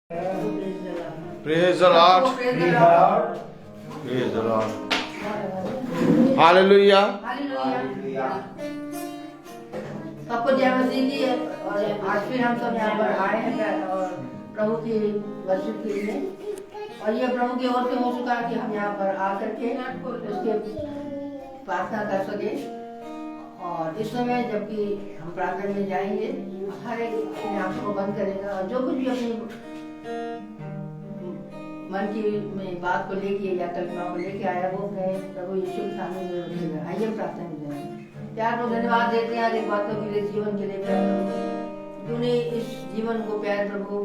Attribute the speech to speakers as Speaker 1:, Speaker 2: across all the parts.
Speaker 1: Praise the Lord. Praise the Lord. Hallelujah.
Speaker 2: सबको जय मसीह की। और आज फिर हम सब यहाँ पर आए हैं और प्रभु की वर्शिप के लिए। और ये प्रभु की ओर से हो चुका है कि हम यहाँ पर आकर के उसके प्रार्थना कर सके। और इस समय जबकि हम प्रार्थना में जाएंगे, हर एक अपने आंखों को बंद करेगा और जो कुछ भी अपनी मन की में बात को लेके या कल्पना को लेके आया वो अपने प्रभु यीशु के सामने में रखेगा। आइए प्रार्थना में जाएंगे। प्यार को धन्यवाद देते हैं हर एक बातों के लिए, जीवन के लिए प्यार प्रभु। तूने इस जीवन को प्यार प्रभु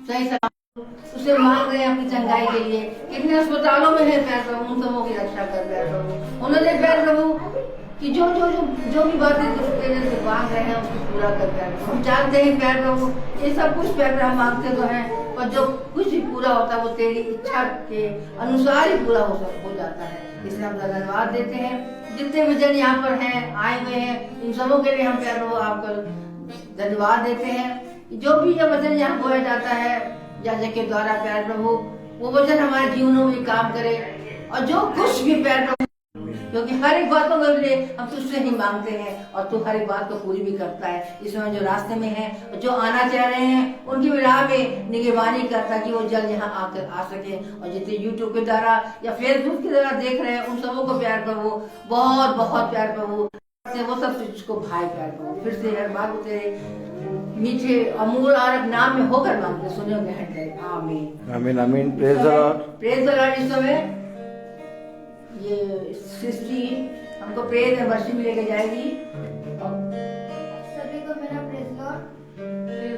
Speaker 2: सही उसे मांग रहे हैं अपनी चंगाई के लिए। कितने अस्पतालों में है प्यार प्रभु, उन सबों की रक्षा कर प्यार प्रभु। उन्होंने प्यार प्रभु कि जो जो जो जो भी बातें तेरे से मांग रहे हैं उसको पूरा कर प्यार प्रभु। हम जानते हैं प्यार प्रभु ये सब कुछ प्यार हम मांगते तो हैं, पर जो कुछ भी पूरा होता है वो तेरी इच्छा के अनुसार ही पूरा हो जाता है। इसलिए हम धन्यवाद देते हैं। जितने भी जन यहाँ पर हैं, आए हुए हैं, इन सबों के लिए हम प्यार प्रभु आपको धन्यवाद देते हैं। जो भी ये वचन यहाँ बोया जाता है याजक के द्वारा प्यार प्रभु, वो वचन हमारे जीवनों में काम करे। और जो कुछ भी प्यार प्रभु, क्योंकि हर एक बातों के लिए हम तुझसे ही मांगते हैं और तू हर एक बात को पूरी भी करता है। इस समय जो रास्ते में है, जो आना चाह रहे हैं, उनकी भी राह में निगरानी करता कि वो जल्द यहाँ आकर आ सके। और जितने यूट्यूब के द्वारा या फेसबुक के द्वारा देख रहे हैं, उन सबों को प्यार प्रभु, बहुत बहुत प्यार प्रभु, वो सब तुझको भाई प्यार प्रभु। फिर से हर बात तेरे मीठे अमूल और नाम में होकर मांगते सुने होंगे। आमीन
Speaker 1: आमीन आमीन। Praise the Lord.
Speaker 2: Praise the Lord. इस समय ये सृष्टि हमको प्रेज में वर्षी में लेके जाएगी।
Speaker 3: सभी को मेरा praise Lord.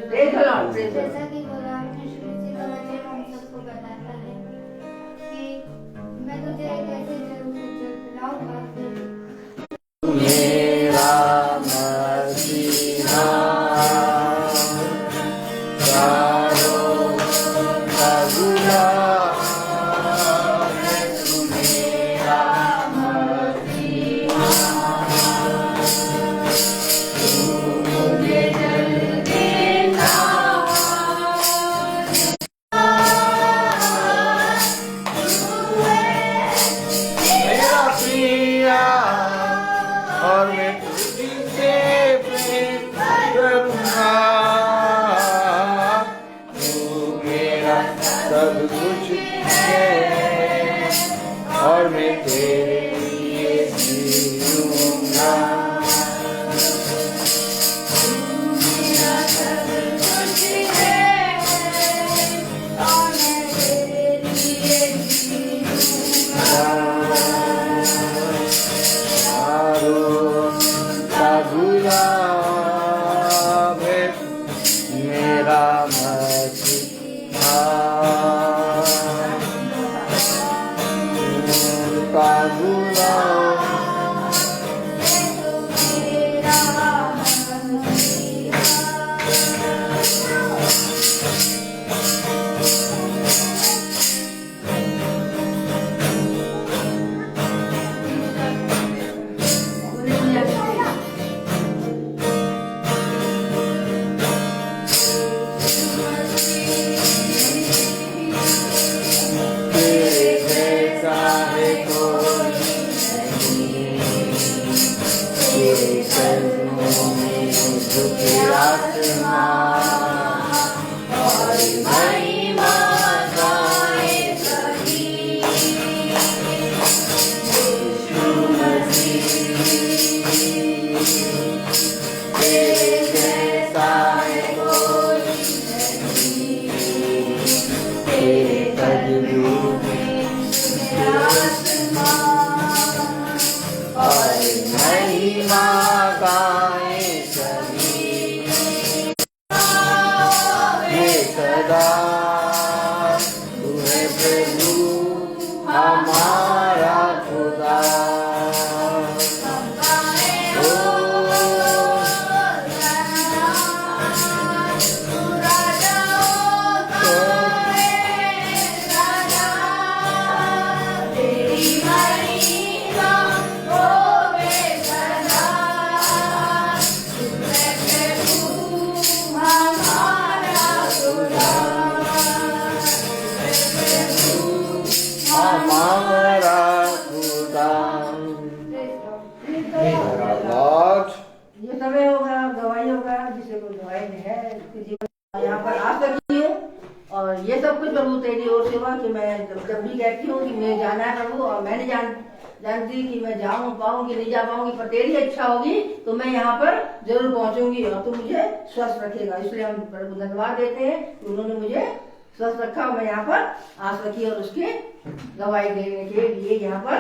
Speaker 2: Praise the Lord.
Speaker 3: जैसा कि बोला यीशु मसीह का वचन हम सबको बताता है कि मैं तुझे एक ऐसे जल से लाऊंगा
Speaker 1: मेरा मसीहा चारों कबूला और मैं तुझसे प्रेम करूँगा। तू मेरा सब कुछ है और मैं तेरे लिए जीऊँगा। मेरा मसीहा का गुलाम हमारा खुदा।
Speaker 2: ये सब कुछ प्रभु तेरी ओर से हुआ कि मैं जब भी कहती हूँ कि मुझे जाना है प्रभु, और मैं नहीं जानती कि मैं जाऊँ पाऊंगी नहीं जा पाऊंगी, पर तेरी इच्छा होगी तो मैं यहाँ पर जरूर पहुंचूंगी और तू मुझे स्वस्थ रखेगा। इसलिए हम प्रभु धन्यवाद देते हैं कि उन्होंने मुझे स्वस्थ रखा और मैं यहाँ पर आस रखी और उसके गवाही देने के लिए यहाँ पर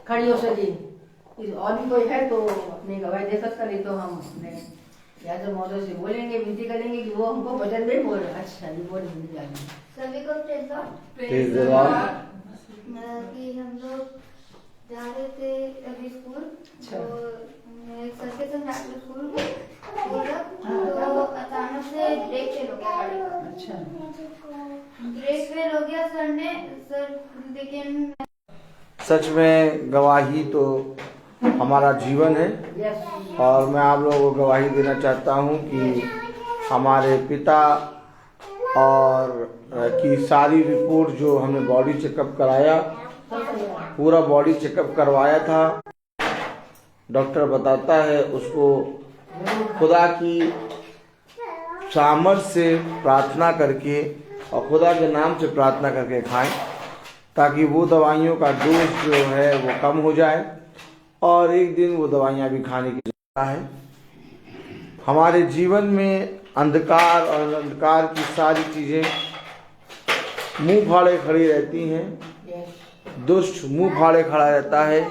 Speaker 2: खड़ी हो सकी। और भी कोई है तो अपनी गवाही दे सकता, नहीं तो हम अपने यादव महोदय से बोलेंगे, विनती करेंगे कि वो हमको वचन में बोल। अच्छा जी, बोल
Speaker 3: सभी को
Speaker 1: प्रेज द लॉर्ड।
Speaker 3: कि हम लोग जा रहे थे अभी स्कूल, तो एक सर के संग जाते स्कूल तो अचानक से ब्रेक फेल हो गया गाड़ी का।
Speaker 2: अच्छा,
Speaker 3: ब्रेक फेल हो गया सर, लेकिन
Speaker 1: सच में गवाही तो हमारा जीवन है,
Speaker 2: यस,
Speaker 1: और मैं आप लोगों को गवाही देना चाहता हूँ कि हमारे पिता और की सारी रिपोर्ट जो हमने बॉडी चेकअप कराया, पूरा बॉडी चेकअप करवाया था, डॉक्टर बताता है उसको खुदा की सामर्थ से प्रार्थना करके और खुदा के नाम से प्रार्थना करके खाएं, ताकि वो दवाइयों का डोज जो है वो कम हो जाए और एक दिन वो दवाइयाँ भी खाने की जरूरत है। हमारे जीवन में अंधकार और अंधकार की सारी चीज़ें मुंह फाड़े खड़ी रहती हैं। दुष्ट मुंह फाड़े खड़ा रहता है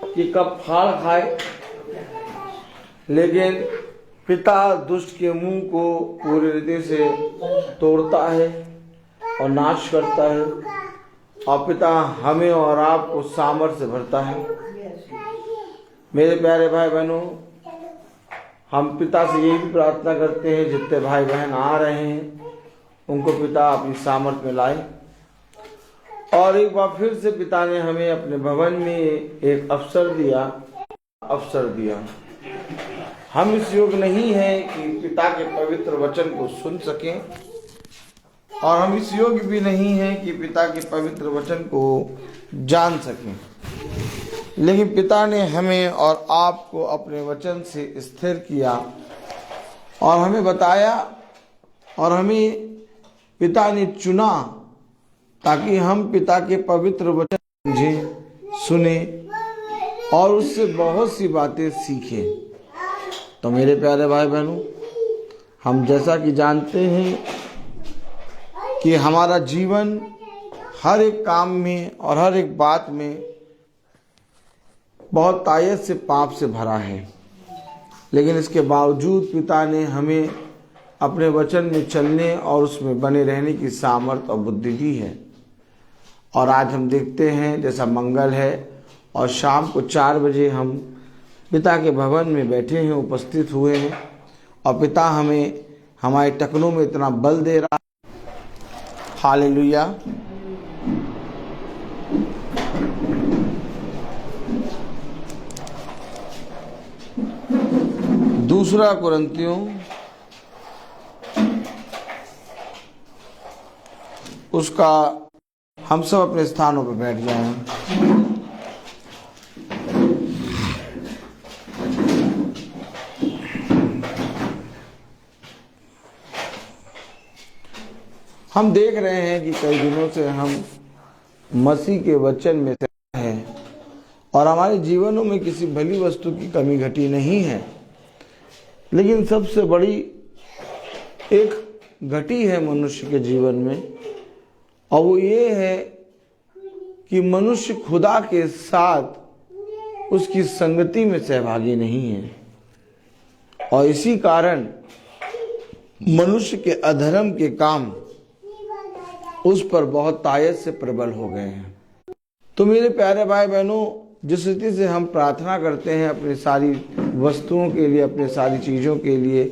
Speaker 1: कि कब फाड़ खाए, लेकिन पिता दुष्ट के मुंह को पूरी रीति से तोड़ता है और नाश करता है, और पिता हमें और आपको सामर्थ्य से भरता है। मेरे प्यारे भाई बहनों, हम पिता से यही भी प्रार्थना करते हैं जितने भाई बहन आ रहे हैं उनको पिता अपनी सामर्थ्य में लाए। और एक बार फिर से पिता ने हमें अपने भवन में एक अवसर दिया। हम इस योग्य नहीं हैं कि पिता के पवित्र वचन को सुन सकें, और हम इस योग्य भी नहीं हैं कि पिता के पवित्र वचन को जान सकें, लेकिन पिता ने हमें और आपको अपने वचन से स्थिर किया और हमें बताया, और हमें पिता ने चुना ताकि हम पिता के पवित्र वचन समझें, सुने और उससे बहुत सी बातें सीखें। तो मेरे प्यारे भाई बहनों, हम जैसा कि जानते हैं कि हमारा जीवन हर एक काम में और हर एक बात में बहुत तायत से पाप से भरा है, लेकिन इसके बावजूद पिता ने हमें अपने वचन में चलने और उसमें बने रहने की सामर्थ्य और बुद्धि दी है। और आज हम देखते हैं जैसा मंगल है और शाम को 4 बजे हम पिता के भवन में बैठे हैं, उपस्थित हुए हैं, और पिता हमें हमारे टखनों में इतना बल दे रहा। हालेलुया। दूसरा कुरिन्थियों उसका, हम सब अपने स्थानों पर बैठ जाएं। हम देख रहे हैं कि कई दिनों से हम मसीह के वचन में हैं और हमारे जीवनों में किसी भली वस्तु की कमी घटी नहीं है, लेकिन सबसे बड़ी एक घटी है मनुष्य के जीवन में, और वो ये है कि मनुष्य खुदा के साथ उसकी संगति में सहभागी नहीं है, और इसी कारण मनुष्य के अधर्म के काम उस पर बहुत तायत से प्रबल हो गए हैं। तो मेरे प्यारे भाई बहनों, जिस रीति से हम प्रार्थना करते हैं अपनी सारी वस्तुओं के लिए, अपने सारी चीज़ों के लिए,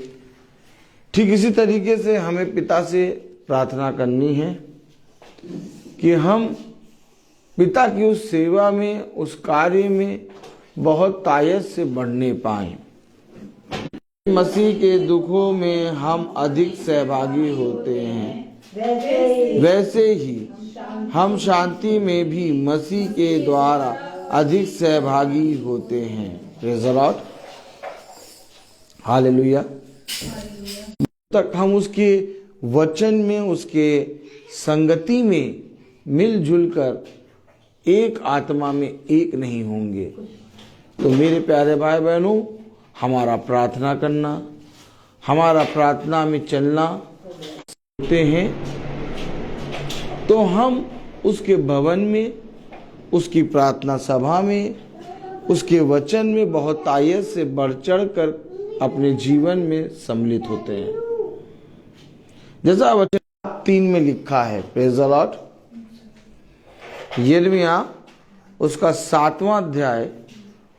Speaker 1: ठीक इसी तरीके से हमें पिता से प्रार्थना करनी है कि हम पिता की उस सेवा में, उस कार्य में बहुत तायत से बढ़ने पाएं। मसीह के दुखों में हम अधिक सहभागी होते हैं, वैसे ही हम शांति में भी मसीह के द्वारा अधिक सहभागी होते हैं। Praise the lord. हालेलुया। तक हम उसके वचन में, उसके संगति में मिलजुल कर एक आत्मा में एक नहीं होंगे। तो मेरे प्यारे भाई बहनों, हमारा प्रार्थना करना, हमारा प्रार्थना में चलना होते हैं तो हम उसके भवन में, उसकी प्रार्थना सभा में, उसके वचन में बहुत आयत से बढ़ चढ़ कर अपने जीवन में सम्मिलित होते हैं। जैसा वचन 3 में लिखा है, प्रेज़ द लॉर्ड, यिर्मयाह उसका 7वां अध्याय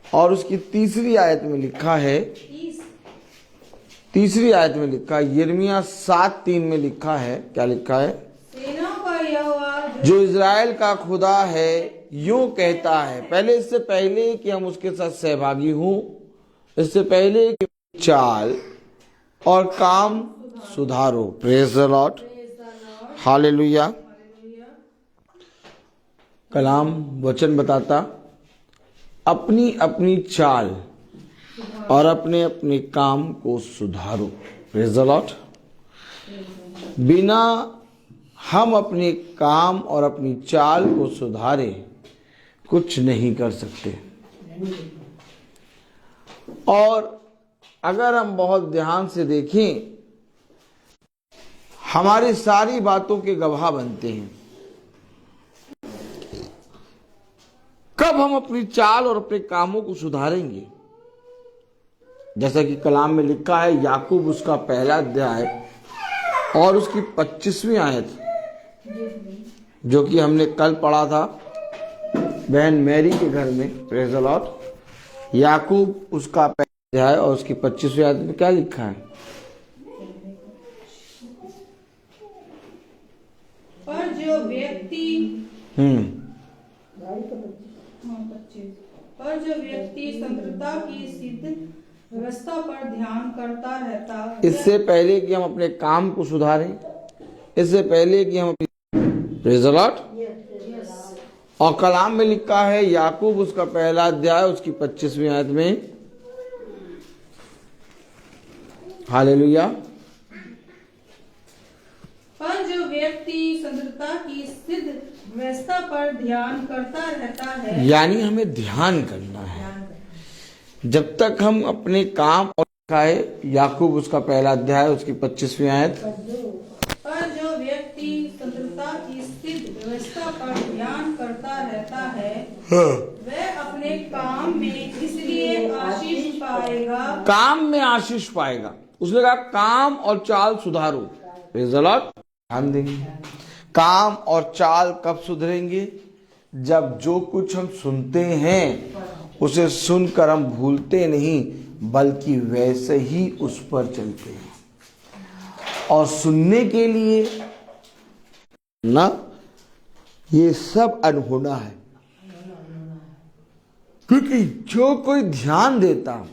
Speaker 1: और उसकी 3री आयत में लिखा है, 3री आयत में लिखा है, यिर्मयाह 7:3 में लिखा है, क्या लिखा है?
Speaker 4: सेना का यहोवा
Speaker 1: जो इज़राइल का खुदा है यूं कहता है। पहले, इससे पहले कि हम उसके साथ सहभागी हों, इससे पहले कि चाल और काम सुधारो। Praise the lord, hallelujah. कलाम वचन बताता, अपनी अपनी चाल और अपने अपने काम को सुधारो। Praise the Lord. बिना हम अपने काम और अपनी चाल को सुधारे कुछ नहीं कर सकते। और अगर हम बहुत ध्यान से देखें, हमारी सारी बातों के गवाह बनते हैं। कब हम अपनी चाल और अपने कामों को सुधारेंगे? जैसा कि कलाम में लिखा है, याकूब उसका 1 अध्याय और उसकी 25वीं आयत, जो कि हमने कल पढ़ा था बहन मैरी के घर में। Praise the Lord. याकूब उसका 1 अध्याय और उसकी 25वीं आयत में क्या लिखा है?
Speaker 4: पर जो व्यक्ति पर जो व्यक्ति संप्रदाय की सिद्ध व्यवस्था पर ध्यान करता रहता है।
Speaker 1: इससे पहले कि हम अपने काम को सुधारें, इससे पहले कि हम अपनी, प्रेज़ द लॉर्ड, और कलाम में लिखा है, याकूब उसका 1 अध्याय उसकी 25वीं आयत में, हालेलुया।
Speaker 4: पर जो व्यक्ति संप्रदाय की सिद्ध व्यवस्था पर ध्यान करता रहता है,
Speaker 1: यानी हमें ध्यान करना है। जब तक हम अपने काम और खाए, याकूब उसका 1 अध्याय उसकी 25वीं आयत,
Speaker 4: पर जो व्यक्ति संप्रदाय की सिद्ध व्यवस्था पर ध्यान करता रहता है, वह अपने काम में इसलिए आशीष पाएगा।
Speaker 1: काम में आशीष पाएगा। उसने कहा काम और चाल सुधारो। Praise the Lord. ध्यान देंगे, काम और चाल कब सुधरेंगे? जब जो कुछ हम सुनते हैं उसे सुनकर हम भूलते नहीं, बल्कि वैसे ही उस पर चलते हैं। और सुनने के लिए ना, ये सब अनहोना है, क्योंकि जो कोई ध्यान देता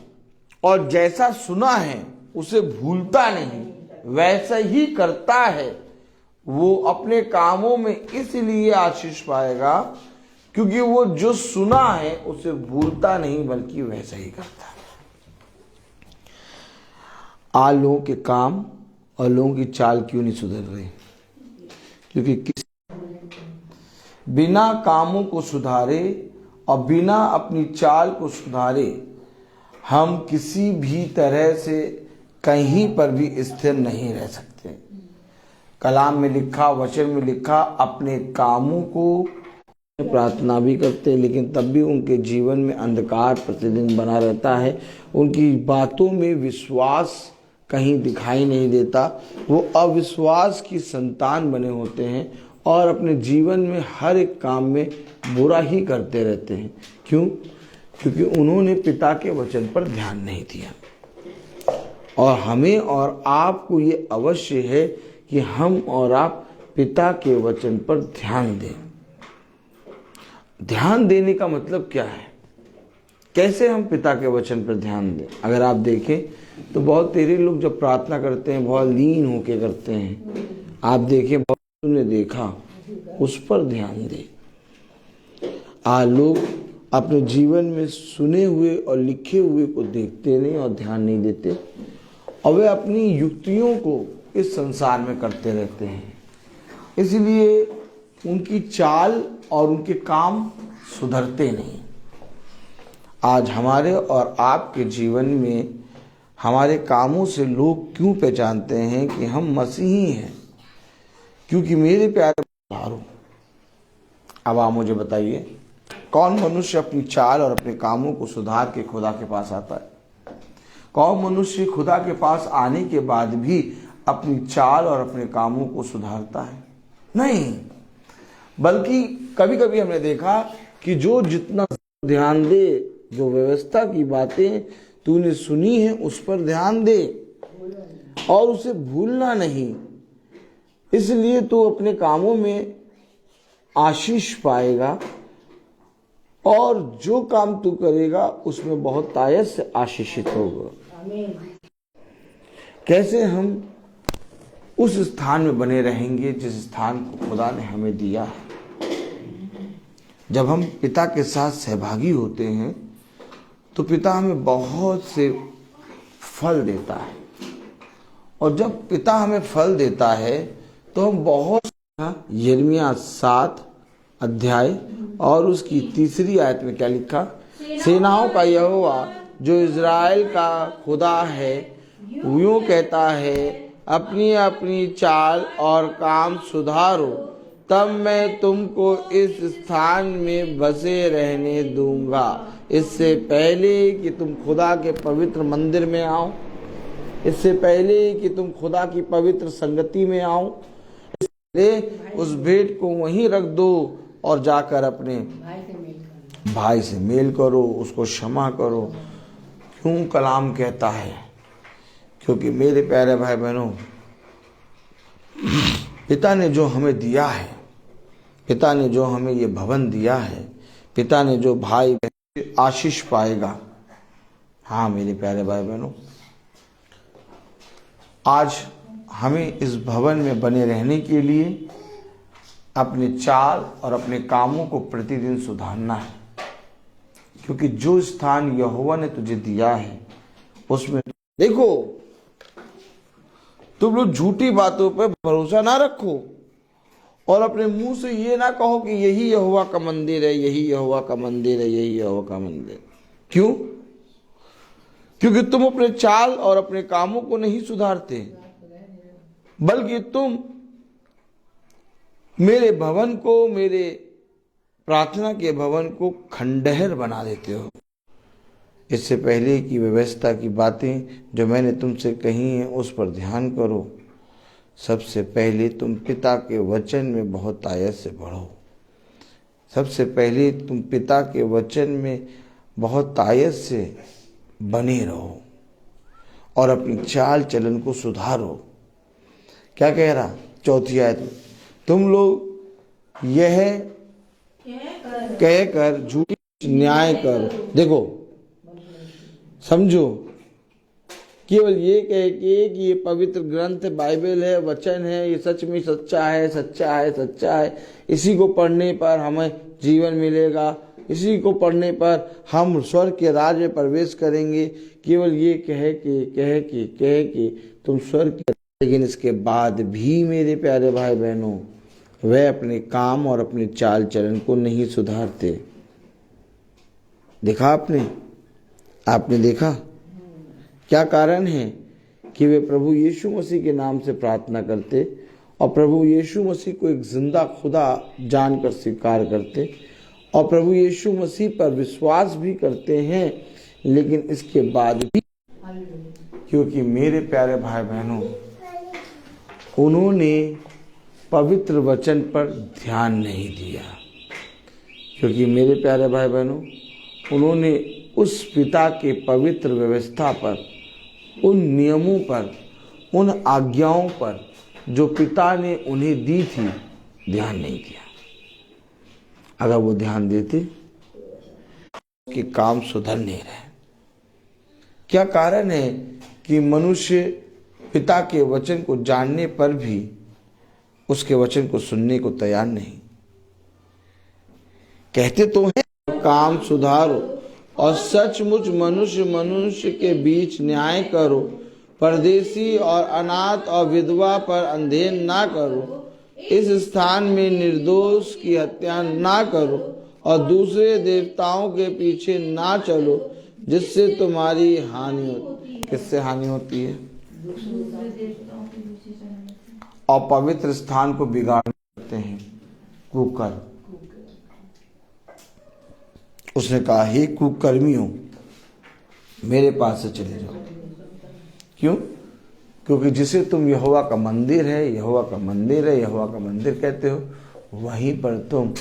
Speaker 1: और जैसा सुना है उसे भूलता नहीं, वैसा ही करता है, वो अपने कामों में इसलिए आशीष पाएगा क्योंकि वो जो सुना है उसे भूलता नहीं, बल्कि वैसा ही करता है। आज लोगों के काम और लोगों की चाल क्यों नहीं सुधर रही? क्योंकि बिना कामों को सुधारे और बिना अपनी चाल को सुधारे हम किसी भी तरह से कहीं पर भी स्थिर नहीं रह सकते। कलाम में लिखा, वचन में लिखा, अपने कामों को प्रार्थना भी करते, लेकिन तब भी उनके जीवन में अंधकार प्रतिदिन बना रहता है। उनकी बातों में विश्वास कहीं दिखाई नहीं देता। वो अविश्वास की संतान बने होते हैं और अपने जीवन में हर एक काम में बुरा ही करते रहते हैं। क्यों? क्योंकि उन्होंने पिता के वचन पर ध्यान नहीं दिया। और हमें और आपको ये अवश्य है कि हम और आप पिता के वचन पर ध्यान दें। ध्यान देने का मतलब क्या है? कैसे हम पिता के वचन पर ध्यान दें? अगर आप देखें तो बहुत तेरे लोग जब प्रार्थना करते हैं बहुत लीन होके करते हैं। आप देखें, बहुत ने देखा, उस पर ध्यान दें। आज लोग अपने जीवन में सुने हुए और लिखे हुए को देखते नहीं और ध्यान नहीं देते, और वे अपनी युक्तियों को इस संसार में करते रहते हैं, इसलिए उनकी चाल और उनके काम सुधरते नहीं। आज हमारे और आपके जीवन में हमारे कामों से लोग क्यों पहचानते हैं कि हम मसीही हैं? क्योंकि मेरे प्यारे भाइयों, अब आप मुझे बताइए, कौन मनुष्य अपनी चाल और अपने कामों को सुधार के खुदा के पास आता है? कौन मनुष्य खुदा के पास आने के बाद भी अपनी चाल और अपने कामों को सुधारता है? नहीं, बल्कि कभी कभी हमने देखा कि जो जितना ध्यान दे, जो व्यवस्था की बातें तूने सुनी है उस पर ध्यान दे और उसे भूलना नहीं। इसलिए तू अपने कामों में आशीष पाएगा और जो काम तू करेगा उसमें बहुत तायत से आशीषित होगा। कैसे हम उस स्थान में बने रहेंगे जिस स्थान को खुदा ने हमें दिया है? जब हम पिता के साथ सहभागी होते हैं तो पिता हमें बहुत से फल देता है, और जब पिता हमें फल देता है तो हम बहुत, यिर्मयाह 7 अध्याय और उसकी 3 आयत में क्या लिखा? सेनाओं का यहोवा जो इज़राइल का खुदा है यूं कहता है, अपनी अपनी चाल और काम सुधारो, तब मैं तुमको इस स्थान में बसे रहने दूंगा। इससे पहले कि तुम खुदा के पवित्र मंदिर में आओ, इससे पहले कि तुम खुदा की पवित्र संगति में आओ, उस भेंट को वहीं रख दो और जाकर अपने भाई से मेल करो, उसको क्षमा करो। क्यों कलाम कहता है? क्योंकि मेरे प्यारे भाई बहनों, पिता ने जो हमें दिया है, पिता ने जो हमें ये भवन दिया है, पिता ने जो भाई आशीष पाएगा। हाँ मेरे प्यारे भाई बहनों, आज हमें इस भवन में बने रहने के लिए अपने चाल और अपने कामों को प्रतिदिन सुधारना है, क्योंकि जो स्थान यहोवा ने तुझे दिया है उसमें देखो, तुम लोग झूठी बातों पर भरोसा ना रखो और अपने मुंह से ये ना कहो कि यही यहोवा का मंदिर है, यही यहोवा का मंदिर है, यही यहोवा का मंदिर। क्यों? क्योंकि तुम अपने चाल और अपने कामों को नहीं सुधारते, बल्कि तुम मेरे भवन को, मेरे प्रार्थना के भवन को खंडहर बना देते हो। इससे पहले की व्यवस्था की बातें जो मैंने तुमसे कही हैं उस पर ध्यान करो। सबसे पहले तुम पिता के वचन में बहुत आयत से बढ़ो। सबसे पहले तुम पिता के वचन में बहुत आयत से बने रहो और अपनी चाल चलन को सुधारो। क्या कह रहा? 4 आयत में, तुम लोग यह कहकर झूठी न्याय करो। देखो, समझो, केवल ये कह के कि ये पवित्र ग्रंथ बाइबल है, वचन है, ये सच में सच्चा है, सच्चा है, सच्चा है, इसी को पढ़ने पर हमें जीवन मिलेगा, इसी को पढ़ने पर हम स्वर्ग के राज्य में प्रवेश करेंगे। केवल ये कह के तुम स्वर्ग के, लेकिन इसके बाद भी मेरे प्यारे भाई बहनों, वह अपने काम और अपने चाल चलन को नहीं सुधारते। देखा आपने देखा क्या कारण है कि वे प्रभु यीशु मसीह के नाम से प्रार्थना करते और प्रभु यीशु मसीह को एक जिंदा खुदा जानकर स्वीकार करते और प्रभु यीशु मसीह पर विश्वास भी करते हैं, लेकिन इसके बाद भी, क्योंकि मेरे प्यारे भाई बहनों, उन्होंने पवित्र वचन पर ध्यान नहीं दिया। क्योंकि मेरे प्यारे भाई बहनों, उन्होंने उस पिता के पवित्र व्यवस्था पर, उन नियमों पर, उन आज्ञाओं पर जो पिता ने उन्हें दी थी, ध्यान नहीं दिया। अगर वो ध्यान देते कि काम सुधर नहीं रहे। क्या कारण है कि मनुष्य पिता के वचन को जानने पर भी उसके वचन को सुनने को तैयार नहीं? कहते तो हैं काम सुधारो और सचमुच मनुष्य के बीच न्याय करो, परदेशी और अनाथ और विधवा पर अंधेर ना करो। इस स्थान में निर्दोष की हत्या ना करो और दूसरे देवताओं के पीछे ना चलो, जिससे तुम्हारी हानि होती। किससे हानि होती है? और पवित्र स्थान को बिगाड़ते हैं कुकर। उसने कहा, हे कुकर्मियों, मेरे पास से चले जाओ। क्यों? क्योंकि जिसे तुम यहोवा का मंदिर है, यहोवा का मंदिर है, यहोवा का मंदिर कहते हो, वहीं पर तुम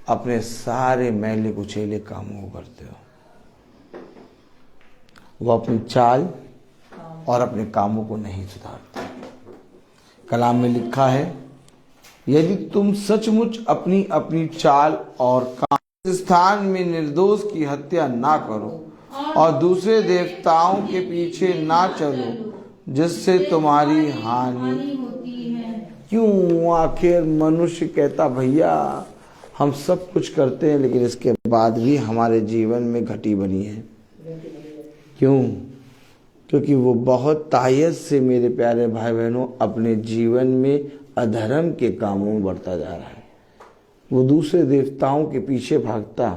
Speaker 1: अपने सारे मैले कुचेले कामों को करते हो। वो अपनी चाल और अपने कामों को नहीं सुधारते। कलाम में लिखा है, यदि तुम सचमुच अपनी अपनी चाल और काम, स्थान में निर्दोष की हत्या ना करो और दूसरे देवताओं के पीछे ना चलो, जिससे तुम्हारी हानि होती है। क्यों? आखिर मनुष्य कहता, भैया हम सब कुछ करते हैं, लेकिन इसके बाद भी हमारे जीवन में घटी बनी है। क्यों? क्योंकि वो बहुत तायत से, मेरे प्यारे भाई बहनों, अपने जीवन में अधर्म के कामों में बढ़ता जा रहा है। वो दूसरे देवताओं के पीछे भागता,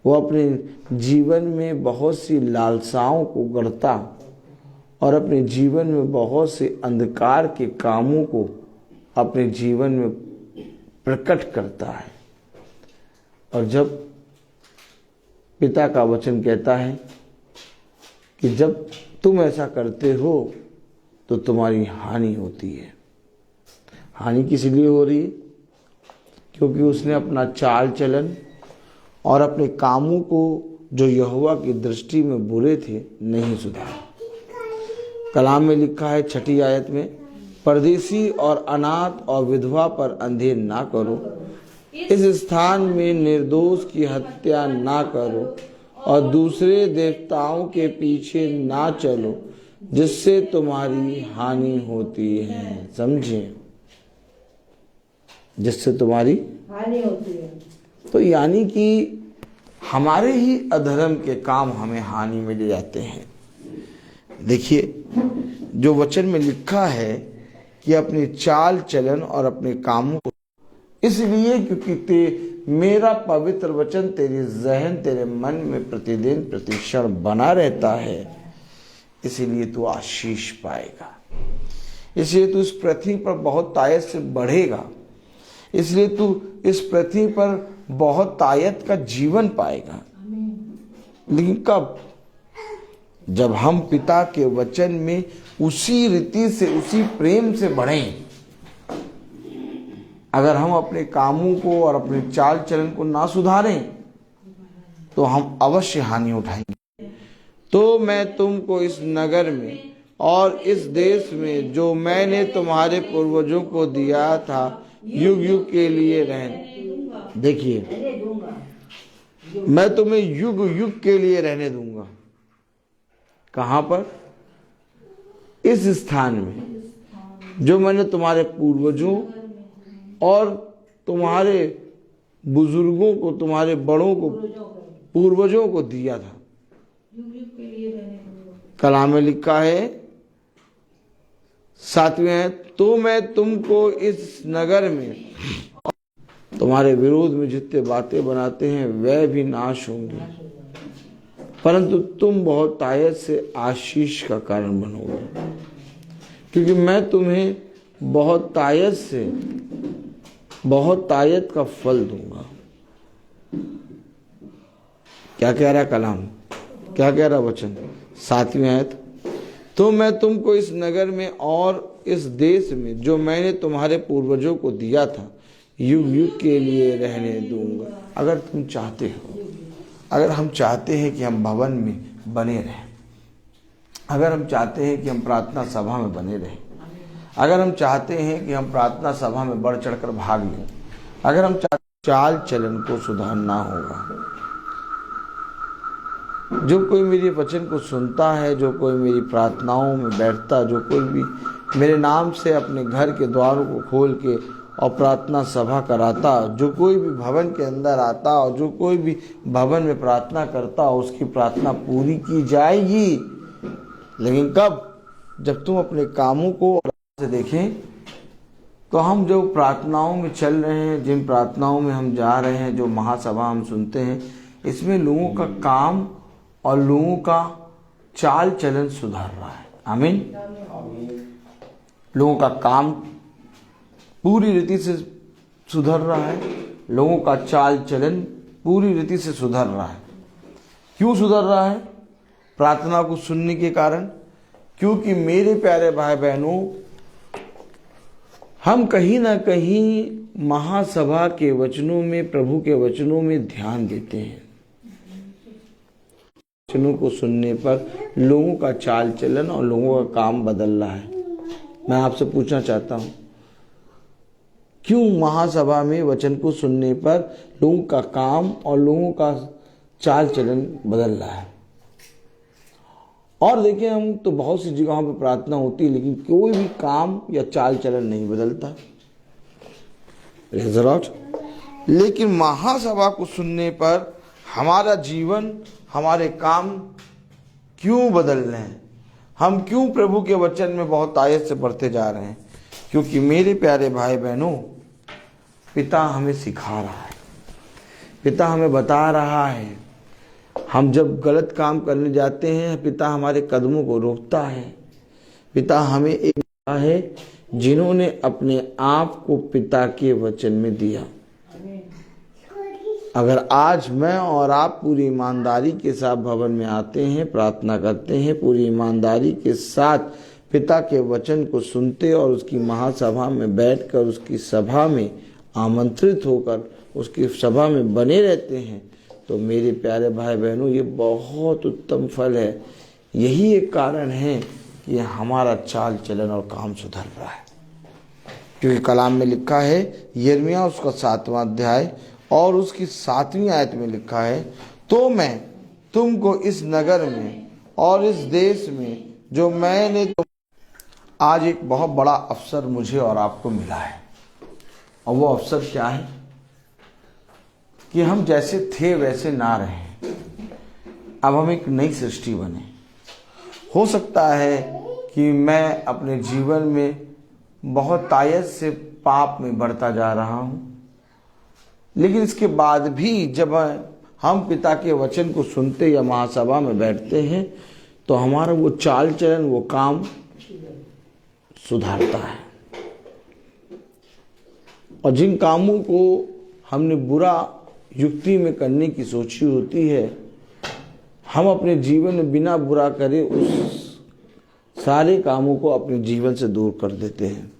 Speaker 1: वो अपने जीवन में बहुत सी लालसाओं को गढ़ता और अपने जीवन में बहुत से अंधकार के कामों को अपने जीवन में प्रकट करता है। और जब पिता का वचन कहता है कि जब तुम ऐसा करते हो तो तुम्हारी हानि होती है। हानि किस लिए हो रही है? क्योंकि उसने अपना चाल चलन और अपने कामों को, जो यहोवा की दृष्टि में बुरे थे, नहीं सुधारा। कलाम में लिखा है 6 आयत में, परदेशी और अनाथ और विधवा पर अंधेर ना करो, इस स्थान में निर्दोष की हत्या ना करो और दूसरे देवताओं के पीछे ना चलो, जिससे तुम्हारी हानि होती है। समझे? जिससे तुम्हारी
Speaker 2: हानि होती है।
Speaker 1: तो यानी कि हमारे ही अधर्म के काम हमें हानि में ले जाते हैं। देखिए, जो वचन में लिखा है कि अपनी चाल चलन और अपने कामों को, इसलिए क्योंकि मेरा पवित्र वचन तेरी जहन, तेरे मन में प्रतिदिन प्रतिक्षण बना रहता है, इसीलिए तू आशीष पाएगा। इसलिए तू इस पृथ्वी पर बहुत तायत से बढ़ेगा। इसलिए तू इस पृथ्वी पर बहुत तायत का जीवन पाएगा। लेकिन कब? जब हम पिता के वचन में उसी रीति से, उसी प्रेम से बढ़ें। अगर हम अपने कामों को और अपने चाल चलन को ना सुधारें तो हम अवश्य हानि उठाएंगे। तो मैं तुमको इस नगर में और इस देश में, जो मैंने तुम्हारे पूर्वजों को दिया था, युग युग के लिए रहने, देखिए, मैं तुम्हें युग युग के लिए रहने दूंगा। कहां पर? इस स्थान में, जो मैंने तुम्हारे पूर्वजों और तुम्हारे बुजुर्गों को, तुम्हारे बड़ों को, पूर्वजों को दिया था। कलाम में लिखा है 7वें आयत, तो मैं तुमको इस नगर में, तुम्हारे विरोध में जितने बातें बनाते हैं वह भी नाश होंगे, परंतु तुम बहुत तायत से आशीष का कारण बनोगे, क्योंकि मैं तुम्हें बहुत तायत से, बहुत तायत का फल दूंगा। क्या कह रहा कलाम? क्या कह रहा वचन? 7वीं आयत, तो मैं तुमको इस नगर में और इस देश में, जो मैंने तुम्हारे पूर्वजों को दिया था, युग युग के लिए रहने दूंगा। अगर तुम चाहते हो, अगर हम चाहते हैं कि हम भवन में बने रहें, अगर हम चाहते हैं कि हम प्रार्थना सभा में बने रहें, अगर हम चाहते हैं कि हम प्रार्थना सभा में बढ़ चढ़कर भाग लें, अगर हम चाल चलन को सुधारना होगा। जो कोई मेरे वचन को सुनता है, जो कोई मेरी प्रार्थनाओं में बैठता, जो कोई भी मेरे नाम से अपने घर के द्वारों को खोल के और प्रार्थना सभा कराता, जो कोई भी भवन के अंदर आता और जो कोई भी भवन में प्रार्थना करता, उसकी प्रार्थना पूरी की जाएगी। लेकिन कब? जब तुम अपने कामों को से देखें तो हम जो प्रार्थनाओं में चल रहे हैं, जिन प्रार्थनाओं में हम जा रहे हैं, जो महासभा हम सुनते हैं, इसमें लोगों का काम और लोगों का चाल चलन सुधार रहा है। आमीन। लोगों का काम पूरी रीति से सुधर रहा है, लोगों का चाल चलन पूरी रीति से सुधर रहा है। क्यों सुधर रहा है? प्रार्थना को सुनने के कारण। क्योंकि मेरे प्यारे भाई बहनों, हम कहीं ना कहीं महासभा के वचनों में, प्रभु के वचनों में ध्यान देते हैं। वचनों को सुनने पर लोगों का चाल चलन और लोगों का काम बदल रहा है। मैं आपसे पूछना चाहता हूं, क्यों महासभा में वचन को सुनने पर लोगों का काम और लोगों का चाल चलन बदल रहा है? और देखिए, हम तो बहुत सी जगहों पर प्रार्थना होती है, लेकिन कोई भी काम या चाल चलन नहीं बदलता। लेकिन महासभा को सुनने पर हमारा जीवन, हमारे काम क्यों बदल रहे हैं? हम क्यों प्रभु के वचन में बहुत आयत से बढ़ते जा रहे हैं? क्योंकि मेरे प्यारे भाई बहनों, पिता हमें सिखा रहा है, पिता हमें बता रहा है। हम जब गलत काम करने जाते हैं, पिता हमारे कदमों को रोकता है। पिता हमें एक है जिन्होंने अपने आप को पिता के वचन में दिया। अगर आज मैं और आप पूरी ईमानदारी के साथ भवन में आते हैं, प्रार्थना करते हैं, पूरी ईमानदारी के साथ पिता के वचन को सुनते और उसकी महासभा में बैठकर, उसकी सभा में आमंत्रित होकर उसकी सभा में बने रहते हैं, तो मेरे प्यारे भाई बहनों, ये बहुत उत्तम फल है। यही एक कारण है कि हमारा चाल चलन और काम सुधर रहा है। क्योंकि कलाम में लिखा है, यिर्मयाह उसका 7वां अध्याय और उसकी 7वीं आयत में लिखा है, तो मैं तुमको इस नगर में और इस देश में जो मैंने आज एक बहुत बड़ा अवसर मुझे और आपको मिला है। और वो अवसर क्या है? कि हम जैसे थे वैसे ना रहें, अब हम एक नई सृष्टि बने। हो सकता है कि मैं अपने जीवन में बहुत तायत से पाप में बढ़ता जा रहा हूं, लेकिन इसके बाद भी जब हम पिता के वचन को सुनते या महासभा में बैठते हैं, तो हमारा वो चाल चलन, वो काम सुधारता है। और जिन कामों को हमने बुरा युक्ति में करने की सोची होती है, हम अपने जीवन में बिना बुरा करे उस सारे कामों को अपने जीवन से दूर कर देते हैं।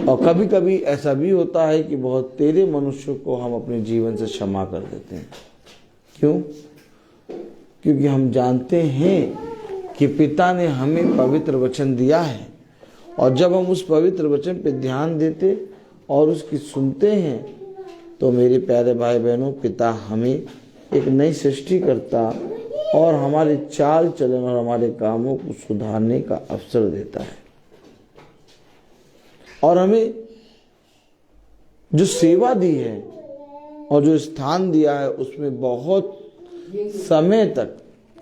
Speaker 1: और कभी कभी ऐसा भी होता है कि बहुत तेरे मनुष्यों को हम अपने जीवन से क्षमा कर देते हैं। क्यों? क्योंकि हम जानते हैं कि पिता ने हमें पवित्र वचन दिया है, और जब हम उस पवित्र वचन पे ध्यान देते और उसकी सुनते हैं, तो मेरे प्यारे भाई बहनों, पिता हमें एक नई सृष्टि करता और हमारे चाल चलन और हमारे कामों को सुधारने का अवसर देता है। और हमें जो सेवा दी है और जो स्थान दिया है, उसमें बहुत समय तक,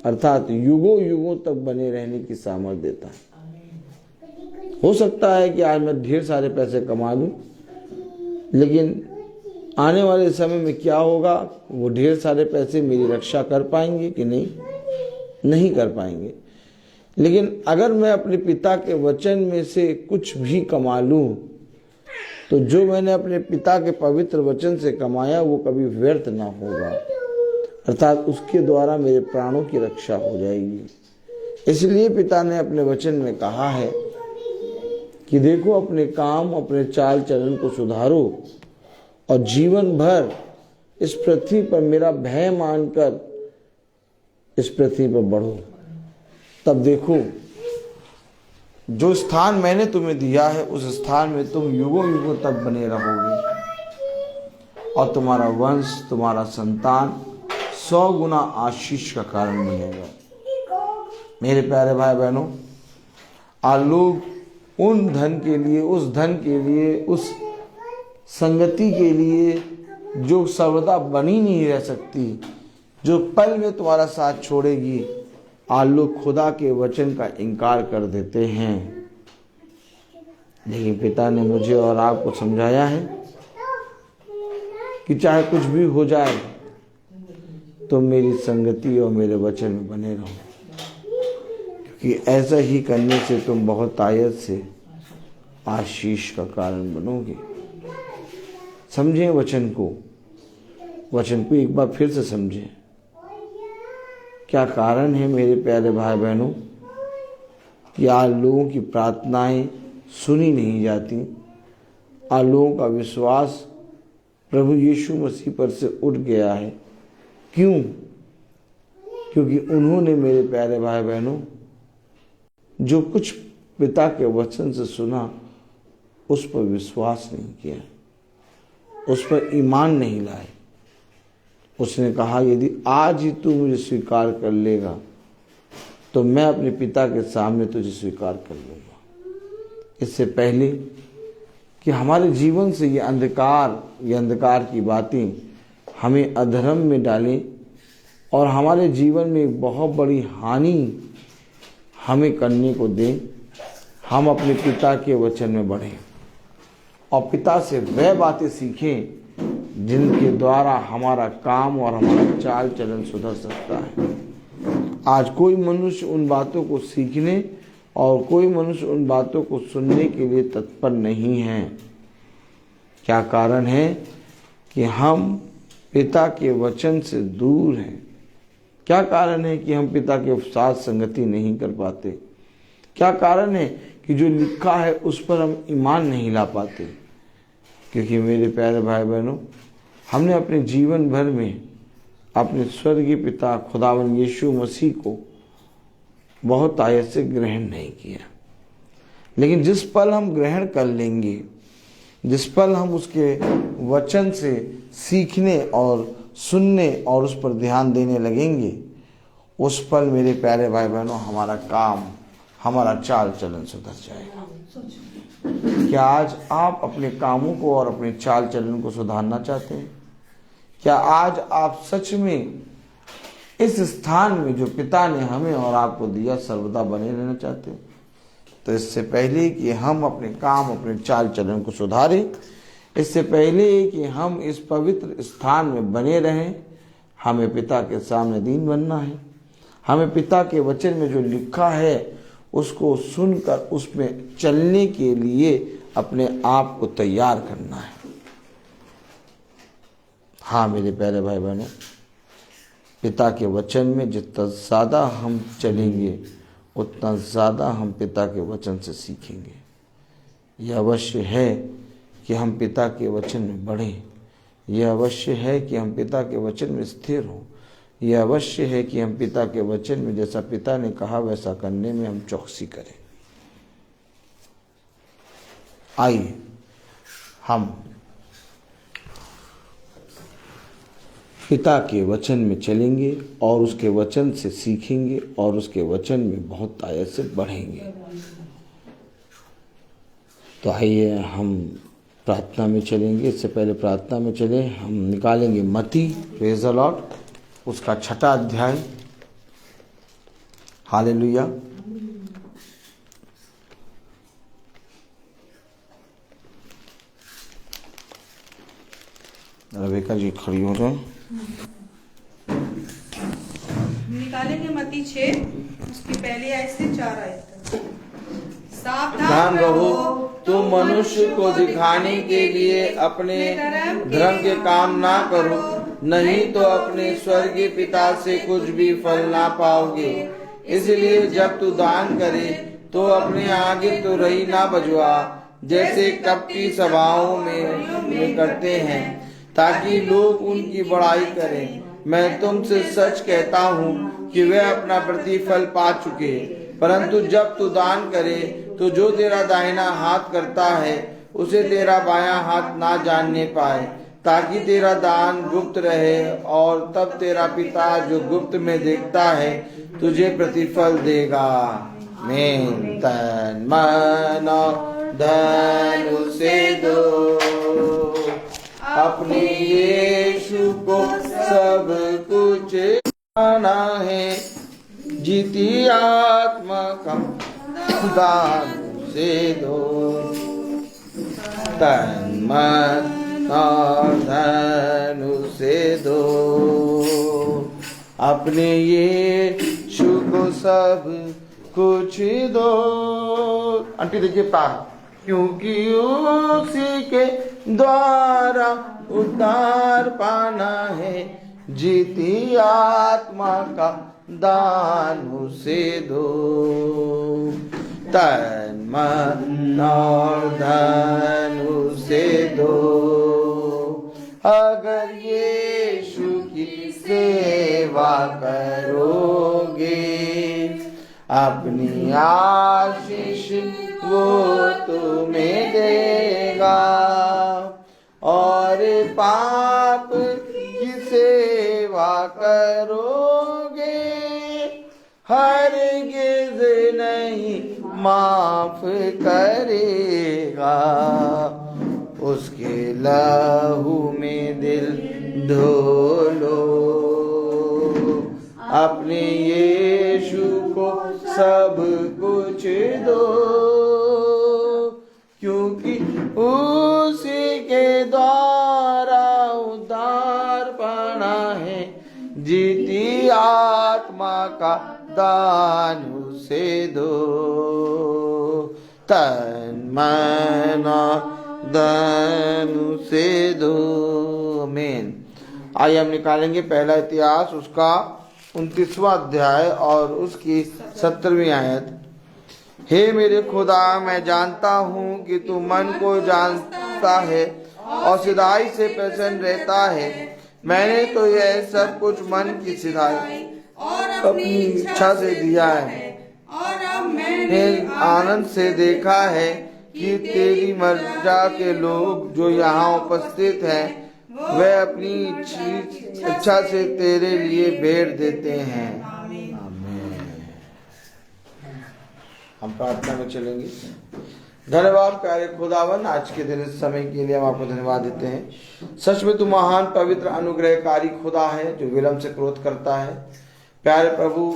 Speaker 1: अर्थात युगों युगों तक बने रहने की सामर्थ्य देता है। हो सकता है कि आज मैं ढेर सारे पैसे कमा लूं, लेकिन आने वाले समय में क्या होगा, वो ढेर सारे पैसे मेरी रक्षा कर पाएंगे कि नहीं? नहीं कर पाएंगे। लेकिन अगर मैं अपने पिता के वचन में से कुछ भी कमा लूं, तो जो मैंने अपने पिता के पवित्र वचन से कमाया वो कभी व्यर्थ ना होगा, अर्थात उसके द्वारा मेरे प्राणों की रक्षा हो जाएगी। इसलिए पिता ने अपने वचन में कहा है कि देखो, अपने काम, अपने चाल चलन को सुधारो और जीवन भर इस पृथ्वी पर मेरा भय मानकर इस पृथ्वी पर बढ़ो। तब देखो, जो स्थान मैंने तुम्हें दिया है उस स्थान में तुम युगों युगों तक बने रहोगे, और तुम्हारा वंश, तुम्हारा संतान 100 गुना आशीष का कारण बनेगा। मेरे प्यारे भाई बहनों, आज लोग उन धन के लिए, उस धन के लिए, उस संगति के लिए जो सर्वदा बनी नहीं रह सकती, जो पल में तुम्हारा साथ छोड़ेगी, आज लोग खुदा के वचन का इनकार कर देते हैं, लेकिन पिता ने मुझे और आपको समझाया है कि चाहे कुछ भी हो जाए तो मेरी संगति और मेरे वचन में बने रहो, क्योंकि ऐसा ही करने से तुम बहुत आयत से आशीष का कारण बनोगे। समझें वचन को एक बार फिर से समझें। क्या कारण है मेरे प्यारे भाई बहनों कि आज लोगों की प्रार्थनाएं सुनी नहीं जाती, आज लोगों का विश्वास प्रभु यीशु मसीह पर से उठ गया है। क्यों? क्योंकि उन्होंने मेरे प्यारे भाई बहनों जो कुछ पिता के वचन से सुना उस पर विश्वास नहीं किया, उस पर ईमान नहीं लाए। उसने कहा यदि आज ही तू मुझे स्वीकार कर लेगा तो मैं अपने पिता के सामने तुझे स्वीकार कर लूँगा। इससे पहले कि हमारे जीवन से ये अंधकार की बातें हमें अधर्म में डालें और हमारे जीवन में एक बहुत बड़ी हानि हमें करने को दें, हम अपने पिता के वचन में बढ़ें और पिता से वह बातें सीखें जिनके द्वारा हमारा काम और हमारा चाल चलन सुधर सकता है। आज कोई मनुष्य उन बातों को सीखने और कोई मनुष्य उन बातों को सुनने के लिए तत्पर नहीं है। क्या कारण है कि हम पिता के वचन से दूर हैं? क्या कारण है कि हम पिता के साथ संगति नहीं कर पाते? क्या कारण है कि जो लिखा है उस पर हम ईमान नहीं ला पाते? क्योंकि मेरे प्यारे भाई बहनों, हमने अपने जीवन भर में अपने स्वर्गीय पिता खुदावन यीशु मसीह को बहुत आयत से ग्रहण नहीं किया। लेकिन जिस पल हम ग्रहण कर लेंगे, जिस पल हम उसके वचन से सीखने और सुनने और उस पर ध्यान देने लगेंगे, उस पल मेरे प्यारे भाई बहनों हमारा काम, हमारा चाल चलन सुधर जाएगा। क्या आज आप अपने कामों को और अपने चाल चलन को सुधारना चाहते हैं? क्या आज आप सच में इस स्थान में जो पिता ने हमें और आपको दिया सर्वदा बने रहना चाहते हैं? तो इससे पहले कि हम अपने काम, अपने चाल चलन को सुधारें, इससे पहले कि हम इस पवित्र स्थान में बने रहें, हमें पिता के सामने दीन बनना है। हमें पिता के वचन में जो लिखा है उसको सुनकर उसमें चलने के लिए अपने आप को तैयार करना है। हाँ मेरे प्यारे भाई बहनों, पिता के वचन में जितना ज़्यादा हम चलेंगे उतना ज़्यादा हम पिता के वचन से सीखेंगे। यह अवश्य है कि हम पिता के वचन में बढ़ें, यह अवश्य है कि हम पिता के वचन में स्थिर हों, यह अवश्य है कि हम पिता के वचन में जैसा पिता ने कहा वैसा करने में हम चौकसी करें। आइए हम पिता के वचन में चलेंगे और उसके वचन से सीखेंगे और उसके वचन में बहुत आयत से बढ़ेंगे। तो आइए हम प्रार्थना में चलेंगे। इससे पहले प्रार्थना में चले हम निकालेंगे मत्ती, प्रेज़ द लॉर्ड, उसका 6वां अध्याय। हालेलुया। रेखा जी खड़ी हो जाए।
Speaker 4: निकालेंगे मत्ती 6 उसकी पहली आयत से 4 आयत तक।
Speaker 1: सावधान रहो, तुम मनुष्य को दिखाने के लिए अपने धर्म के काम ना करो, नहीं तो अपने स्वर्गीय पिता से कुछ भी फल ना पाओगे। इसलिए जब तू दान करे तो अपने आगे तो रही ना बजवा, जैसे कपटी सभाओं में करते हैं, ताकि लोग उनकी बड़ाई करें। मैं तुमसे सच कहता हूँ कि वे अपना प्रतिफल पा चुके। परंतु जब तू दान करे तो जो तेरा दाहिना हाथ करता है उसे तेरा बायां हाथ ना जानने पाए, ताकि तेरा दान गुप्त रहे, और तब तेरा पिता जो गुप्त में देखता है तुझे प्रतिफल देगा। मैं तन मन धन उसे दो, अपने यीशु को सब कुछ पाना है। जीती दान से दो, तन मन और धन से दो, अपने यीशु को सब कुछ दो। आंटी देखिए प्राण, क्योंकि उसी के द्वारा उद्धार पाना है, जीती आत्मा का दान उसे दो, तन मन और धन उसे दो। अगर यीशु की सेवा करोगे, अपनी आशीष वो तुम्हें देगा, और पाप की सेवा करोगे, हरगिज़ नहीं माफ करेगा। उसके लहू में दिल धो लो, अपने यीशु को सब कुछ दो, क्योंकि उसी के द्वारा उद्धार पाना है, जीती आत्मा का दान उसे दो, तन मन धन उसे दो। आमीन। आइए हम निकालेंगे पहला इतिहास उसका 29वां अध्याय और उसकी 17वीं आयत। हे मेरे खुदा, मैं जानता हूँ कि तू मन को जानता है और सिधाई से प्रसन्न रहता है। मैंने तो यह सब कुछ मन की सिधाई
Speaker 4: और
Speaker 1: अपनी इच्छा से दिया है,
Speaker 4: और अब मैंने
Speaker 1: मैंने आनंद से देखा है कि तेरी मर्जा के लोग जो यहाँ उपस्थित हैं, वे अपनी इच्छा से तेरे लिए भेंट देते हैं। आमीन। हम प्रार्थना में चलेंगे। धन्यवाद प्यारे खुदावन, आज के दिन इस समय के लिए हम आपको धन्यवाद देते हैं। सच में तू महान पवित्र अनुग्रहकारी खुदा है जो विलंब से क्रोध करता है। प्यारे प्रभु,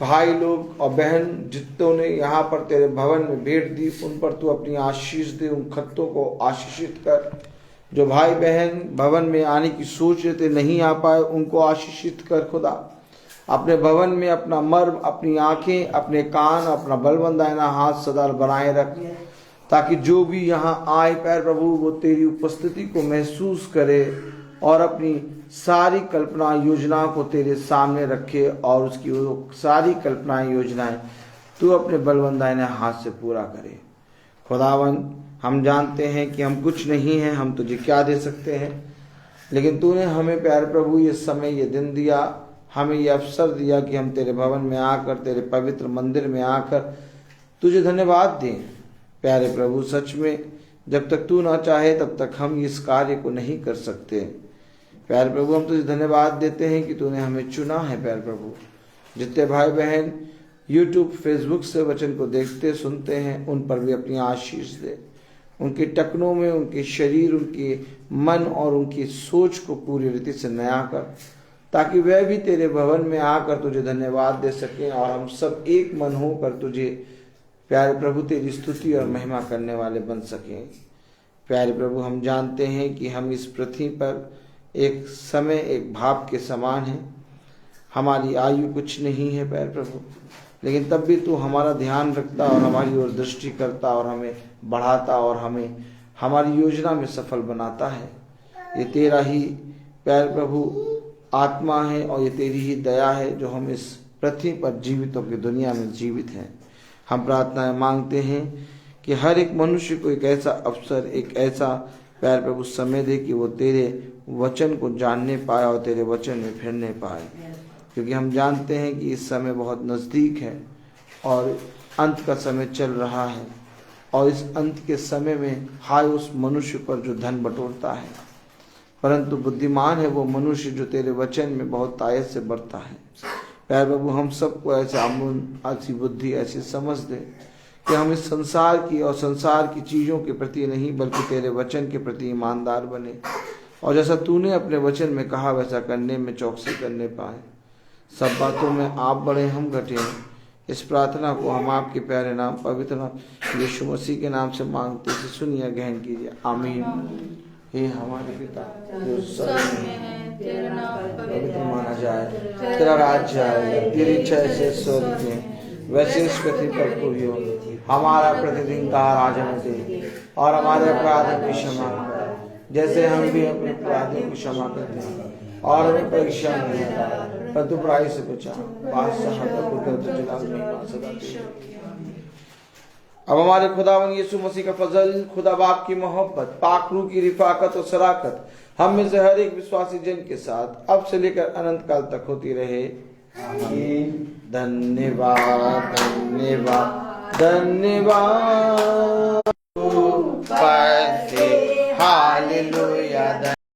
Speaker 1: भाई लोग और बहन जितनों ने यहाँ पर तेरे भवन में भेंट दी, उन पर तू अपनी आशीष दे। उन खत्तों को आशीषित कर। जो भाई बहन भवन में आने की सोच रहे थे, नहीं आ पाए, उनको आशीषित कर खुदा। अपने भवन में अपना मर्म, अपनी आंखें, अपने कान, अपना बलवंदायना हाथ सदा बनाए रख, ताकि जो भी यहाँ आए प्यारे प्रभु वो तेरी उपस्थिति को महसूस करे और अपनी सारी कल्पना योजनाओं को तेरे सामने रखे, और उसकी वो सारी कल्पनाएं योजनाएं तू अपने बलवंदायना हाथ से पूरा करे। खुदावन, हम जानते हैं कि हम कुछ नहीं हैं, हम तुझे क्या दे सकते हैं, लेकिन तूने हमें प्यारे प्रभु ये समय, ये दिन दिया, हमें ये अवसर दिया कि हम तेरे भवन में आकर, तेरे पवित्र मंदिर में आकर तुझे धन्यवाद दें। प्यारे प्रभु, सच में जब तक तू ना चाहे तब तक हम इस कार्य को नहीं कर सकते। प्यारे प्रभु, हम तुझे धन्यवाद देते हैं कि तूने हमें चुना है। प्यारे प्रभु, जितने भाई बहन यूट्यूब फेसबुक से वचन को देखते सुनते हैं, उन पर भी अपनी आशीष दे। उनके टखनों में, उनके शरीर, उनके मन और उनकी सोच को पूरी रीति से नया कर, ताकि वह भी तेरे भवन में आकर तुझे धन्यवाद दे सकें और हम सब एक मन होकर तुझे प्यारे प्रभु तेरी स्तुति और महिमा करने वाले बन सकें। प्यारे प्रभु, हम जानते हैं कि हम इस पृथ्वी पर एक समय, एक भाप के समान है। हमारी आयु कुछ नहीं है प्यारे प्रभु, लेकिन तब भी तू हमारा ध्यान रखता और हमारी ओर दृष्टि करता और हमें बढ़ाता और हमें हमारी योजना में सफल बनाता है। ये तेरा ही प्यारे प्रभु आत्मा है और ये तेरी ही दया है जो हम इस पृथ्वी पर जीवितों की दुनिया में जीवित हैं। हम प्रार्थनाएं मांगते हैं कि हर एक मनुष्य को एक ऐसा अवसर, एक ऐसा प्यारे प्रभु समय दे कि वो तेरे वचन को जानने पाए और तेरे वचन में फिरने पाए, क्योंकि हम जानते हैं कि इस समय बहुत नज़दीक है और अंत का समय चल रहा है। और इस अंत के समय में हाय उस मनुष्य पर जो धन बटोरता है, परंतु बुद्धिमान है वो मनुष्य जो तेरे वचन में बहुत आयत से बढ़ता है। प्यारे प्रभु, हम सबको ऐसी बुद्धि, ऐसी समझ दे कि हम इस संसार की और संसार की चीज़ों के प्रति नहीं बल्कि तेरे वचन के प्रति ईमानदार बने, और जैसा तूने अपने वचन में कहा वैसा करने में चौकसी करने पाए। सब बातों में आप बढ़े, हम घटे, इस प्रार्थना को हम आपके प्यारे नाम पवित्र नाम यीशु मसीह के नाम से मांगते हैं, सुनिए ग्रहण कीजिए। आमीन। हे हमारे पिता जो स्वर्ग में है, तेरा नाम पवित्र माना जाए, तेरा राज्य आए, तेरी इच्छा ऐसे स्वर्ग में वैसे इस पृथ्वी पर पूरी हो। हमारा प्रतिदिन का आहार हमें दे और हमारे अपराधों की क्षमा कर जैसे हम भी अपने अपराधियों को क्षमा करते हैं, और हमें परीक्षा में नहीं डाल परंतु बुराई से बचा। अब हमारे खुदावन यीशु मसीह का फजल, खुदा बाप की मोहब्बत, पाक रूह की रिफाकत और शराकत हम में से हर एक विश्वासी जन के साथ अब से लेकर अनंत काल तक होती रहे। धन्यवाद धन्यवाद धन्यवाद। हालेलुया।